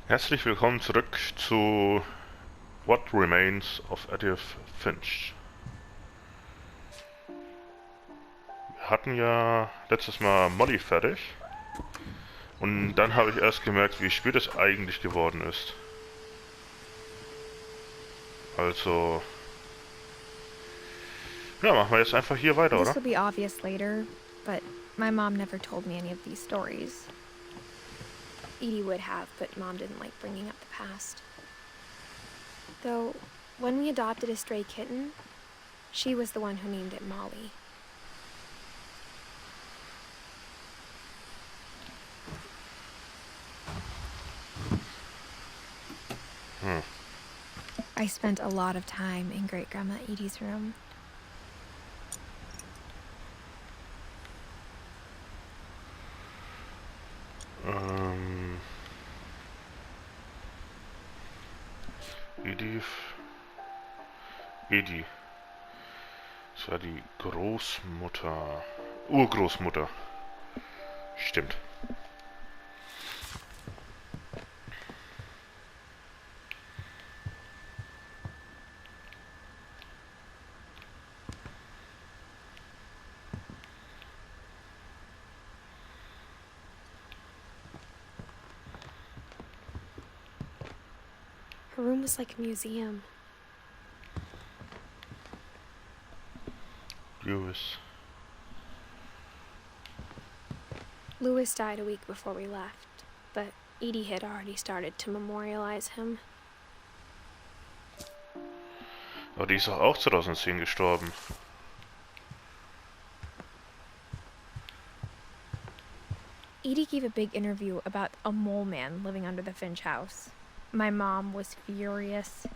Herzlich willkommen zurück zu What Remains of Edith Finch. Wir hatten ja letztes Mal Molly fertig und dann habe ich erst gemerkt, wie schwer das eigentlich geworden ist. Also, ja, machen wir jetzt einfach hier weiter, This oder? will be obvious later, but my mom never told me any of these stories. Edie would have, but Mom didn't like bringing up the past. Though, when we adopted a stray kitten, she was the one who named it Molly. I spent a lot of time in Great-Grandma Edie's room. Edith. Das war die Großmutter. Urgroßmutter. Stimmt. Her room was like a museum. Louis died a week before we left, but Edie had already started to memorialize him. Aber die ist doch auch 2010 gestorben. Edie gave a big interview about a mole man living under the Finch house. My mom was furious.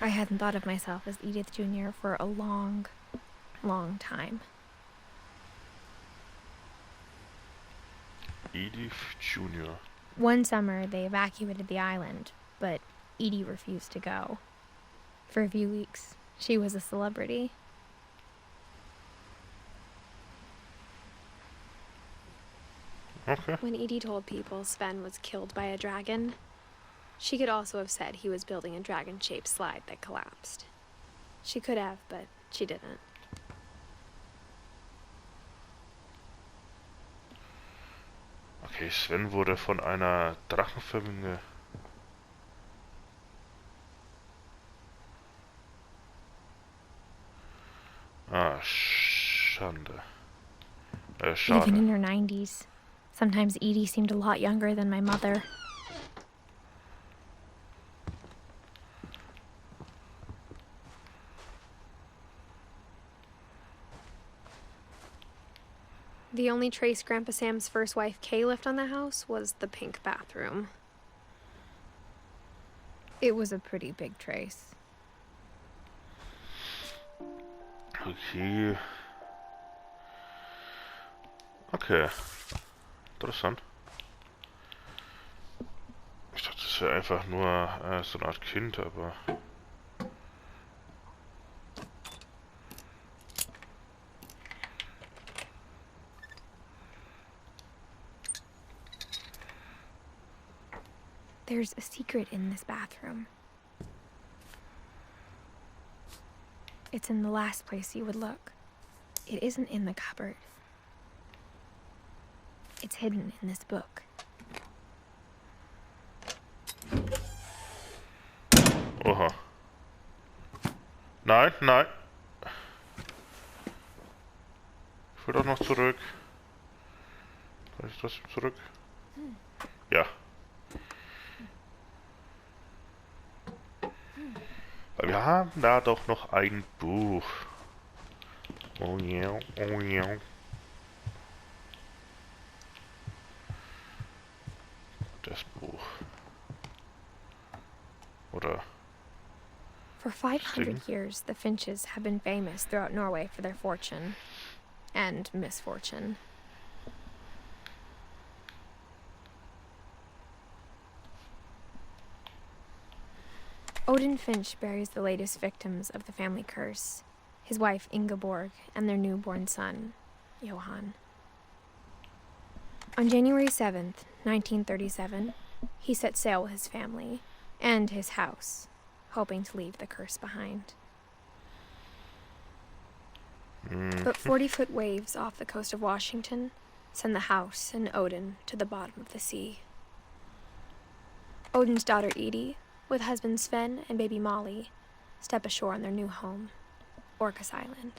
I hadn't thought of myself as Edith Jr. for a long, long time. Edith Jr. One summer, they evacuated the island, but Edie refused to go. For a few weeks, she was a celebrity. Okay. When Edie told people Sven was killed by a dragon, she could also have said he was building a dragon-shaped slide that collapsed. She could have, but she didn't. Okay, Sven wurde von einer drachenförmigen... Ah, Schande. Schade. Even in her 90s. Sometimes Edie seemed a lot younger than my mother. The only trace Grandpa Sam's first wife Kay left on the house was the pink bathroom. It was a pretty big trace. Okay. Okay. Interessant. Ich dachte, das wäre einfach nur so eine Art Kind, aber... There's a secret in this bathroom. It's in the last place you would look. It isn't in the cupboard. It's hidden in this book. Oha. Nein, nein. Ich will doch noch zurück. Kann ich trotzdem zurück? Ja. Wir haben da doch noch ein Buch. Oh ja, oh ja. Das Buch. Oder... For 500 years, the Finches have been famous throughout Norway for their fortune. And misfortune. Odin Finch buries the latest victims of the family curse, his wife Ingeborg and their newborn son, Johan. On January 7th, 1937, he set sail with his family and his house, hoping to leave the curse behind. But 40-foot waves off the coast of Washington send the house and Odin to the bottom of the sea. Odin's daughter Edie, with husband Sven and baby Molly, step ashore on their new home, Orcas Island.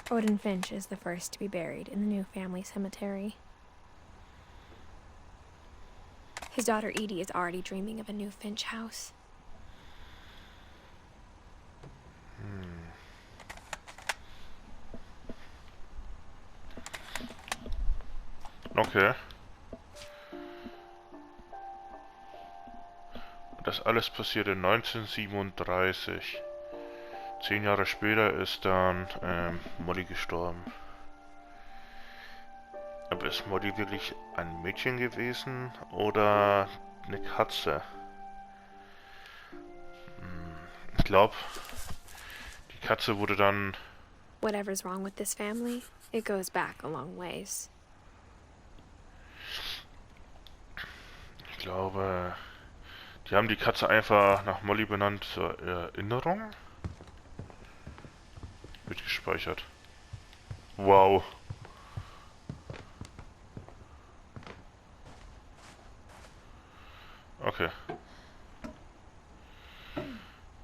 Edith Finch is the first to be buried in the new family cemetery. His daughter Edie is already dreaming of a new Finch house. Okay. Das alles passierte 1937. 10 Jahre später ist dann Molly gestorben. Aber ist Molly wirklich ein Mädchen gewesen oder eine Katze? Ich glaube, die Katze wurde dann... Whatever's wrong with this family, it goes back a long ways. Ich glaube, die haben die Katze einfach nach Molly benannt zur Erinnerung. Wird gespeichert. Wow. Okay.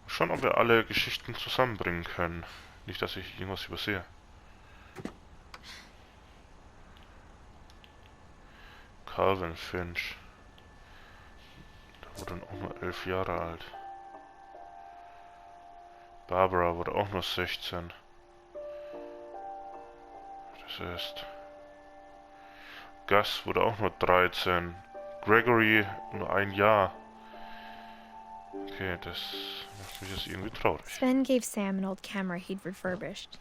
Schauen, ob wir alle Geschichten zusammenbringen können. Nicht, dass ich irgendwas übersehe. Calvin Finch. Der wurde dann auch nur 11 Jahre alt. Barbara wurde auch nur 16. Das ist... Gus wurde auch nur 13. Gregory nur 1 Jahr. Okay, das macht mich jetzt irgendwie traurig. Sven gave Sam an old camera he'd refurbished.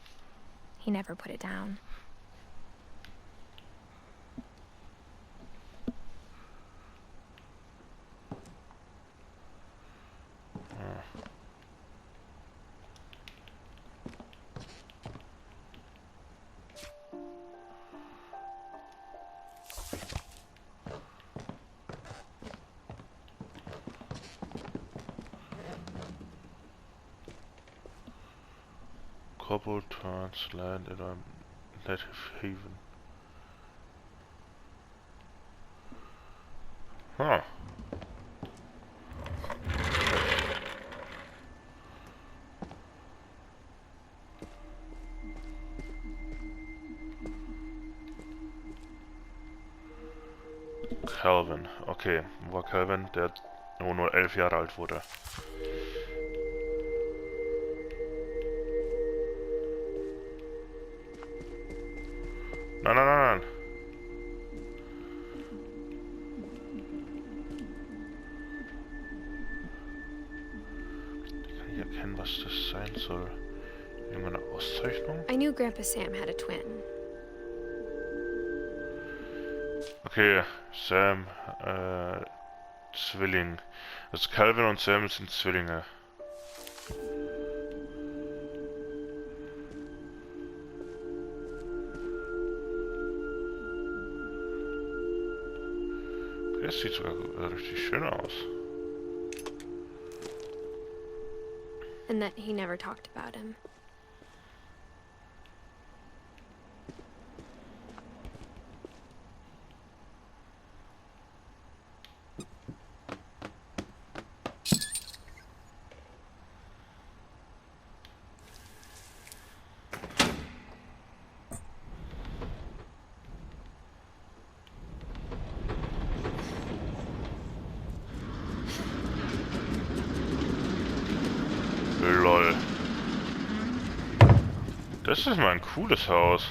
He never put it down. Couple turns land in a native haven. Huh. Calvin. Okay, war Calvin, der nur 11 Jahre alt wurde. Nein, nein, nein, nein. Ich kann nicht erkennen, was das sein soll. Irgendeine Auszeichnung? I knew Grandpa Sam had a twin. Okay, Sam, Zwilling. Also Calvin und Sam sind Zwillinge. Das sieht sogar richtig schön aus. And that he never talked about him. Lol. Das ist mal ein cooles Haus.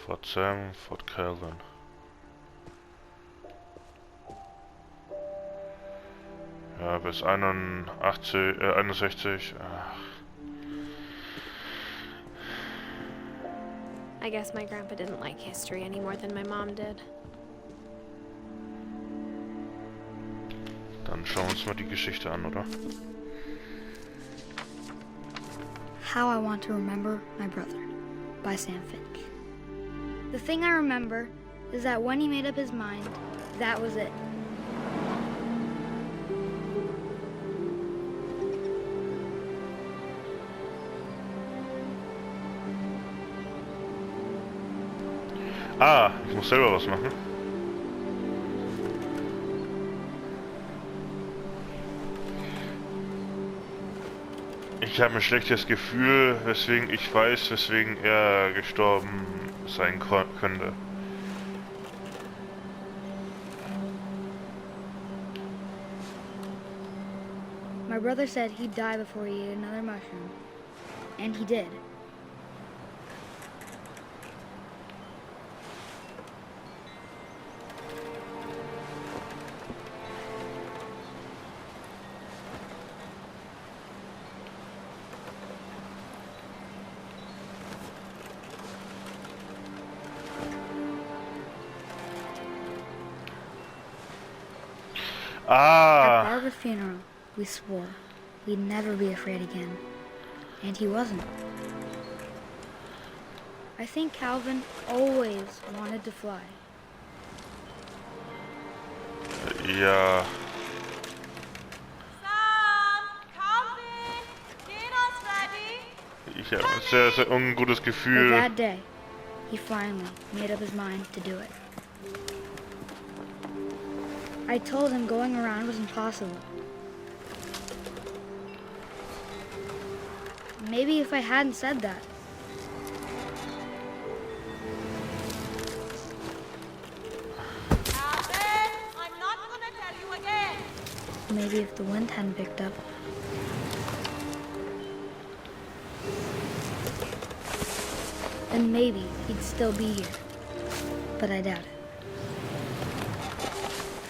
Fort Sam, Fort Calvin. Ja, bis 61. Ach. I guess my grandpa didn't like history any more than my mom did. Dann schauen wir uns mal die Geschichte an, oder? how I want to remember my brother, by Sam Finch. The thing I remember is that when he made up his mind, that was it. Ah, ich muss selber was machen. Ich habe ein schlechtes Gefühl, weswegen ich weiß, weswegen er gestorben sein könnte. My brother said he'd die before he ate another mushroom. And he did. At Barbara's funeral, we swore we'd never be afraid again. And he wasn't. I think Calvin always wanted to fly. Ja. Sam, Calvin, dinner's ready. Ich habe ein sehr, sehr ungutes But Gefühl. that day, he finally made up his mind to do it. I told him going around was impossible. Maybe if I hadn't said that. Calvin, I'm not gonna tell you again. Maybe if the wind hadn't picked up. Then maybe he'd still be here. But I doubt it.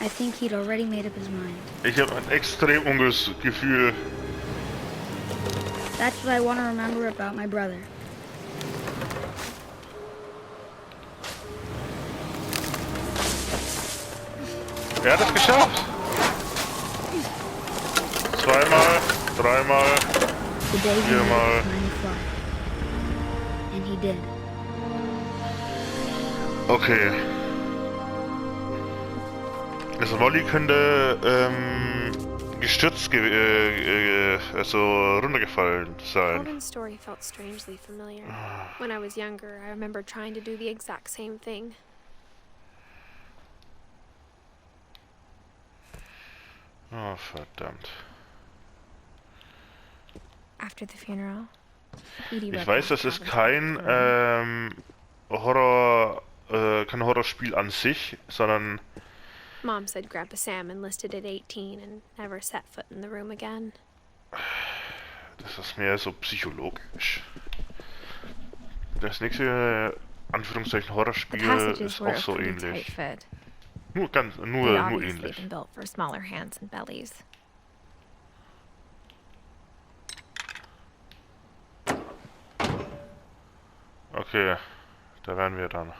I think he'd already made up his mind. Ich habe ein extrem ungutes Gefühl. That's what I want to remember about my brother. Er hat es geschafft. Zweimal, dreimal, The day he viermal. made up his mind to fly. And he did. Okay. Also Molly könnte gestürzt, also runtergefallen sein. Calvin's story felt strangely familiar. When I was younger, I remember trying to do the exact same thing. Oh, verdammt. After the funeral, Edie Ich wrote weiß, back das ist Calvin's kein room. kein Horrorspiel an sich, sondern Mom said Grandpa Sam enlisted at 18 and never set foot in the room again. das ist mehr so psychologisch. Das nächste Anführungszeichen The Horrorspiel passages ist were auch so pretty ähnlich. tight-fit. Nur They'd nur obviously ähnlich. been built for smaller hands and bellies. Okay, da wären wir dann.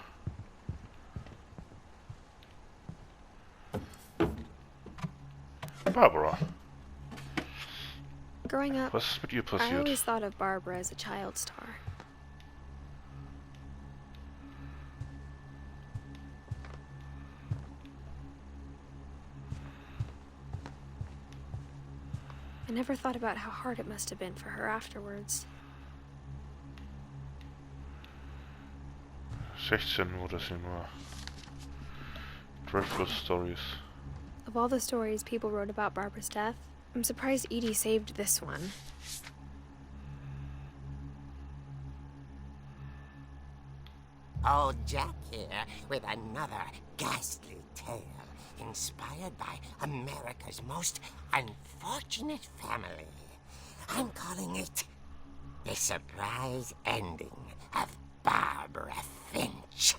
Barbara, Growing up, was ist mit ihr I passiert? always thought of Barbara as a child star. I never thought about how hard it must have been for her afterwards. 16 wurde sie nur. Dreadful Stories. Of all the stories people wrote about Barbara's death, I'm surprised Edie saved this one. Old Jack here with another ghastly tale inspired by America's most unfortunate family. I'm calling it The Surprise Ending of Barbara Finch.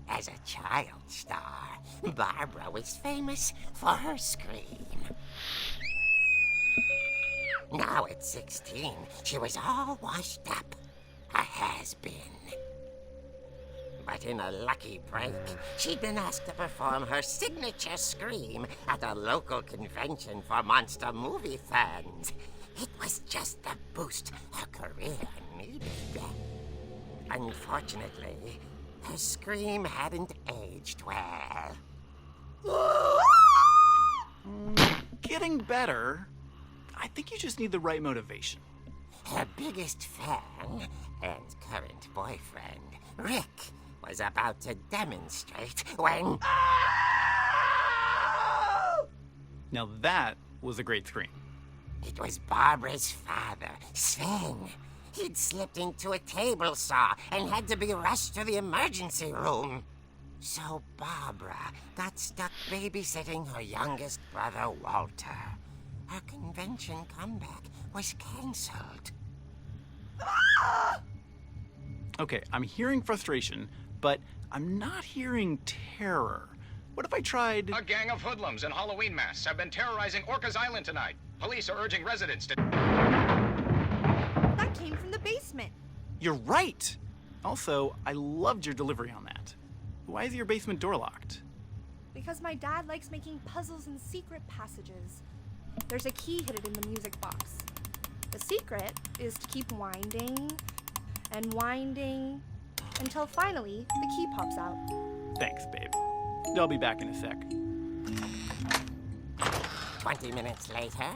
As a child star, Barbara was famous for her scream. Now at 16, she was all washed up. A has-been. But in a lucky break, she'd been asked to perform her signature scream at a local convention for monster movie fans. It was just the boost her career needed. Unfortunately, her scream hadn't aged well. Getting better. I think you just need the right motivation. Her biggest fan and current boyfriend, Rick, was about to demonstrate when... Now that was a great scream. It was Barbara's father, Sven. He'd slipped into a table saw and had to be rushed to the emergency room. So Barbara got stuck babysitting her youngest brother, Walter. Her convention comeback was cancelled. Okay, I'm hearing frustration, but I'm not hearing terror. What if I tried... A gang of hoodlums in Halloween masks have been terrorizing Orcas Island tonight. Police are urging residents to... That came from the basement. You're right! Also, I loved your delivery on that. Why is your basement door locked? Because my dad likes making puzzles and secret passages. There's a key hidden in the music box. The secret is to keep winding and winding until finally the key pops out. Thanks, babe. I'll be back in a sec. 20 minutes later,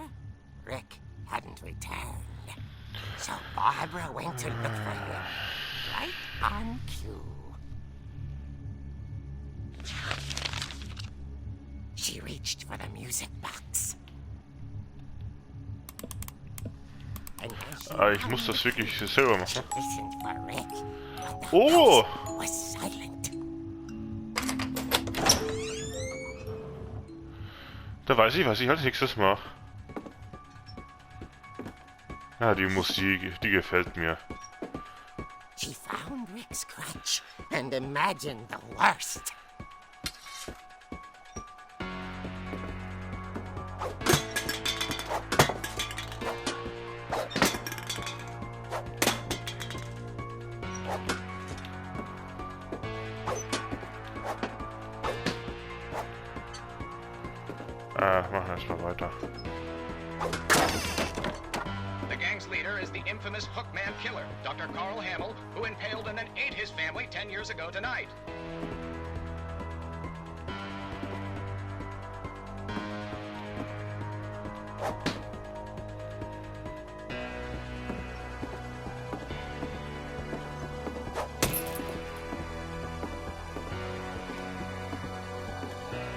Rick hadn't returned. So Barbara went to look for him, right on cue. She reached for the music box. And as she Ich muss das wirklich selber machen. listened for Rick, but the Oh! house was silent. Da weiß ich, was ich als nächstes mache. Ja, die Musik, die gefällt mir. She found Rick's crutch and imagined the worst. Machen wir erstmal weiter. The gang's leader is the infamous Hookman killer, Dr. Carl Hamill, who impaled and then ate his family 10 years ago tonight.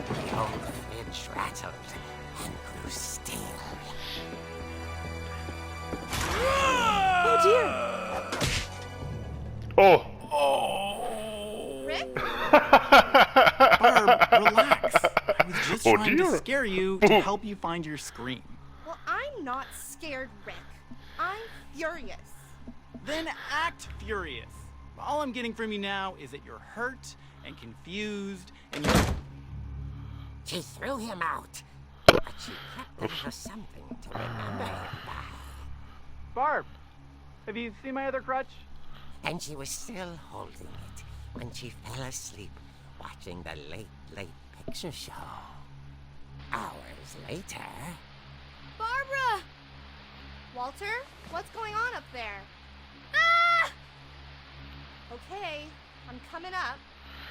The old fridge rattled and grew still. Oh dear! Oh! Rick? Barb, relax. I was just Oh, trying dear. to scare you to help you find your scream. Well, I'm not scared, Rick. I'm furious. Then act furious. All I'm getting from you now is that you're hurt and confused and you're... She threw him out, but she kept him for something to remember him by. Barb, have you seen my other crutch? And she was still holding it when she fell asleep watching the late picture show. Hours later... Barbara! Walter, what's going on up there? Ah! Okay, I'm coming up,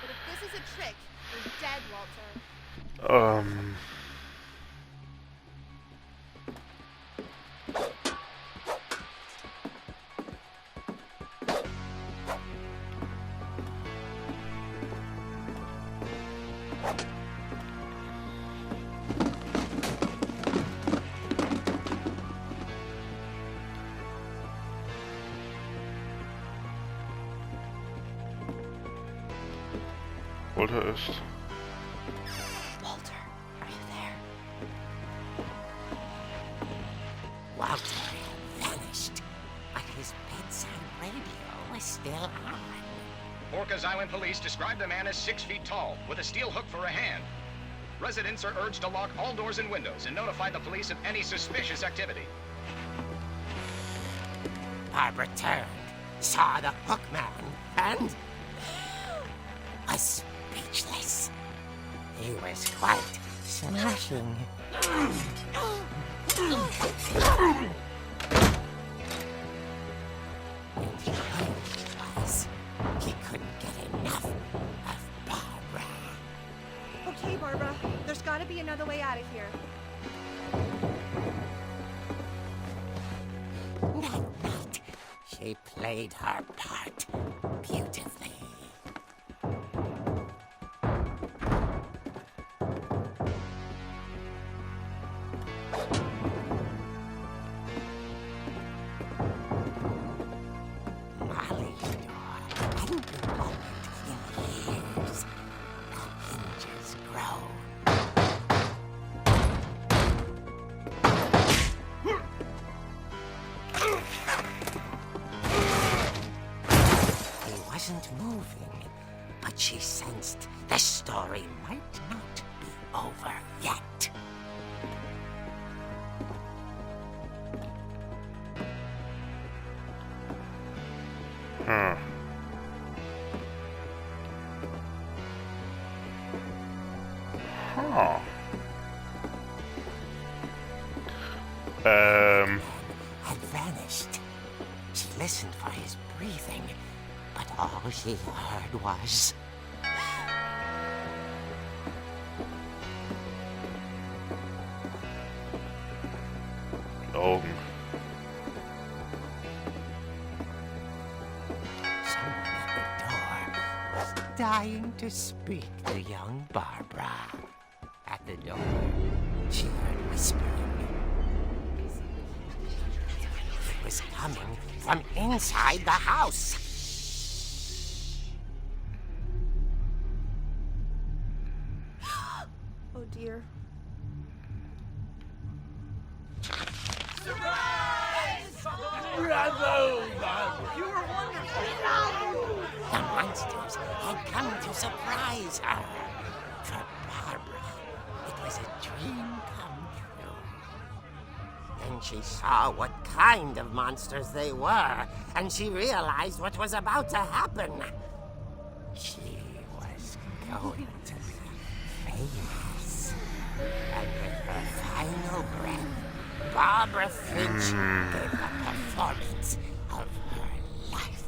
but if this is a trick, you're dead, Walter. Walter ist... Walter, are you there? Walter had vanished, but his bedside radio was still on. Orcas Island police describe the man as 6 feet tall, with a steel hook for a hand. Residents are urged to lock all doors and windows and notify the police of any suspicious activity. Barbara turned, saw the hookman, and was speechless. He was quite smashing. you know the way out of here. That night, she played her part beautifully. Molly's door hadn't been opened in years. The hinges groaned. He wasn't moving, but she sensed the story might not be over yet. Huh. Huh. Had vanished. She listened for his breathing, but all she heard was... Augen. Someone at the door was dying to speak to young Barbara. At the door, she heard whispering. It was coming from inside the house. Oh dear. The monsters had come to surprise her. For Barbara, it was a dream come true. Then she saw what kind of monsters they were, and she realized what was about to happen. She was going to be famous. And with her final breath, Barbara Finch gave the performance of her life.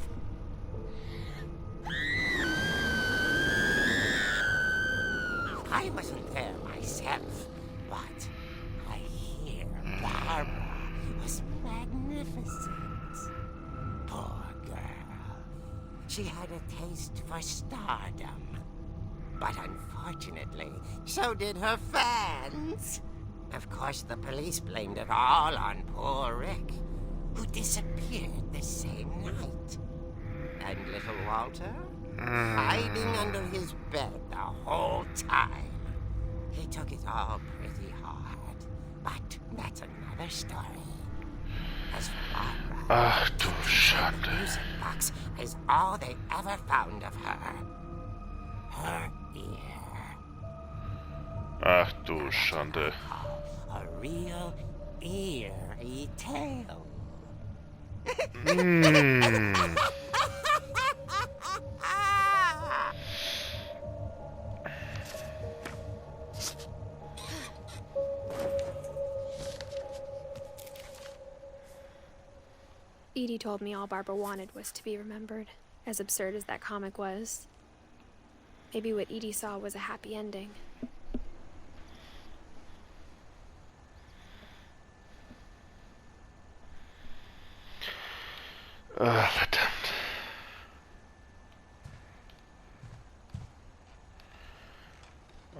I wasn't there myself, but I hear Barbara was magnificent. Poor girl. She had a taste for stardom. But unfortunately, so did her fans. Of course, the police blamed it all on poor Rick, who disappeared the same night. And little Walter? Hiding under his bed the whole time. He took it all pretty hard. But that's another story. As for Barbara, Ach du the Schande. music box is all they ever found of her. Her ear. Ach du Schande. A real eerie tale. Edie told me all Barbara wanted was to be remembered, as absurd as that comic was. Maybe what Edie saw was a happy ending. Verdammt.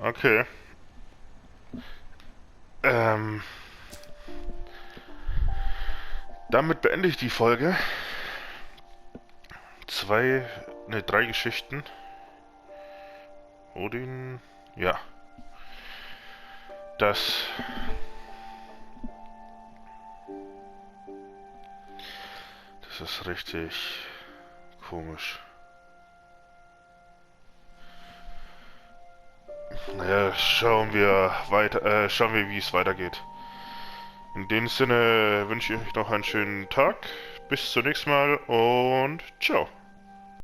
Okay. Damit beende ich die Folge. 3 Geschichten. Odin, ja. Das ist richtig komisch. Naja, schauen wir, wie es weitergeht. In dem Sinne wünsche ich euch noch einen schönen Tag. Bis zum nächsten Mal und ciao.